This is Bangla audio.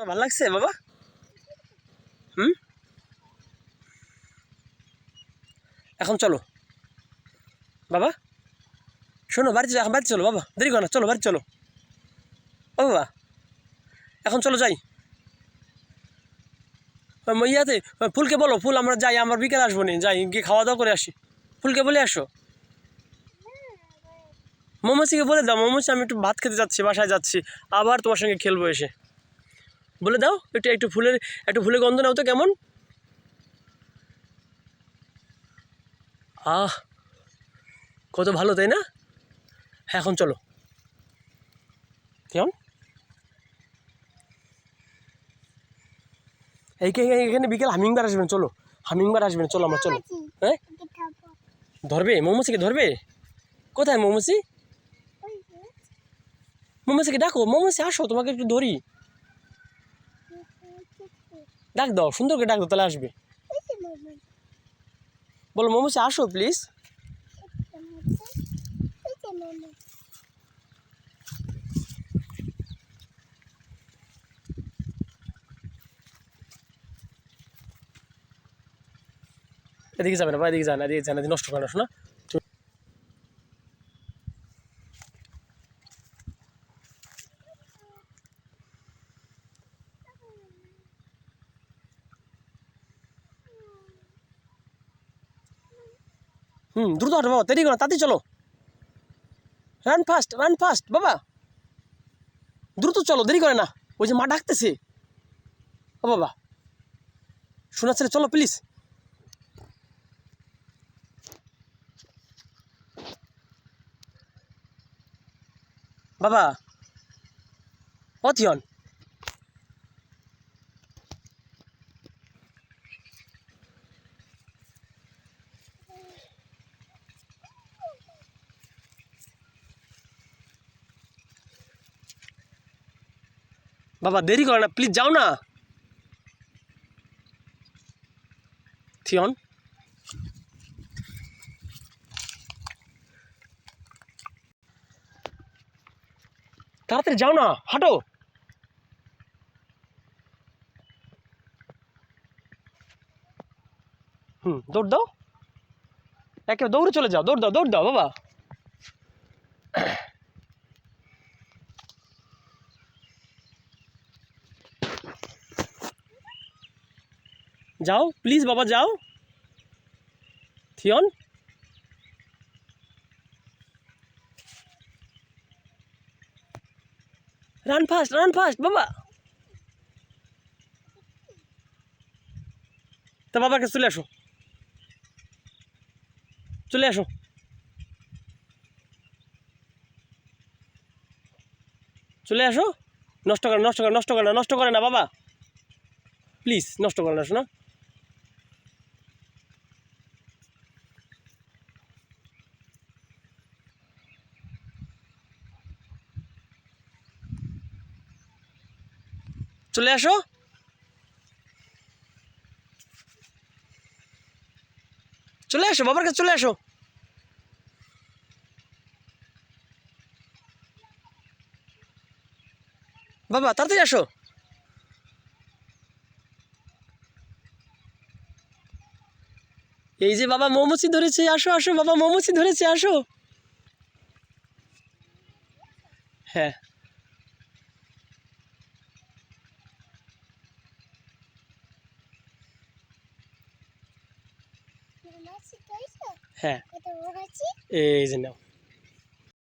ভালো লাগছে বাবা? হুম, এখন চলো বাবা, শোনো বাড়িতে বাড়িতে চলো বাবা, দেরি করো না, চলো বাড়িতে চলো। ও বাবা, এখন চলো যাই। ইয়াতে ফুলকে বলো, ফুল আমরা যাই, আমার বিকেল আসবো নি, যাই গিয়ে খাওয়া দাওয়া করে আসি। ফুলকে বলে আসো। মৌমাছিকে বলে দাও, মৌমাছি আমি একটু ভাত খেতে যাচ্ছি, বাসায় যাচ্ছি, আবার তোমার সঙ্গে খেলবো এসে। বলে দাও একটু, একটু ফুলের গন্ধ নাও তো কেমন। আহ, কত ভালো তাই না? হ্যাঁ এখন চলো। কেমন এখানে বিকেল হামিংবার আসবেন, চলো হামিংবার আসবেন, চলো আমার চলো। হ্যাঁ, ধরবে মৌমাছিকে, ধরবে? কোথায় মৌমাছি? মৌমাছিকে ডাকো, মৌমাছি আসো, তোমাকে একটু ধরি। ডাক দাও, সুন্দর করে ডাক দাও, তাহলে আসবে। বলো মৌমাছি আসো প্লিজ। এদিকে যাবে না বা এদিকে যান, এদিকে যান, এদিকে নষ্ট করে না শোনা। দ্রুত হাঁটো বাবা, দেরি করো, তাড়াতাড়ি চলো। রান ফাস্ট বাবা, দ্রুত চলো, দেরি করে না। ওই যে মা ডাকতেছে। ও বাবা, শোনাচ্ছে না, চলো প্লিজ। বাবা, অথিয়ন বাবা, দেরি করে না প্লিজ, যাও না। থিয়ন, তাড়াতাড়ি যাও না, হাঁটো। দৌড় দাও, একে দৌড়ে চলে যাও, দৌড় দাও বাবা। যাও প্লিজ বাবা, যাও। থিয়ন, রান ফাস্ট বাবা। তা বাবার কাছে চলে আসো, চলে আসো। চলে আসো, নষ্ট করে না বাবা, প্লিজ নষ্ট করে না শোনা। চলে আসো, চলে আসো বাবার কাছে, চলে আসো বাবা, তাড়াতাড়ি আসো। এই যে বাবা মৌমাছি ধরেছে, আসো আসো বাবা, মৌমাছি ধরেছে, আসো। হ্যাঁ, হ্যাঁ, এই যে নাও।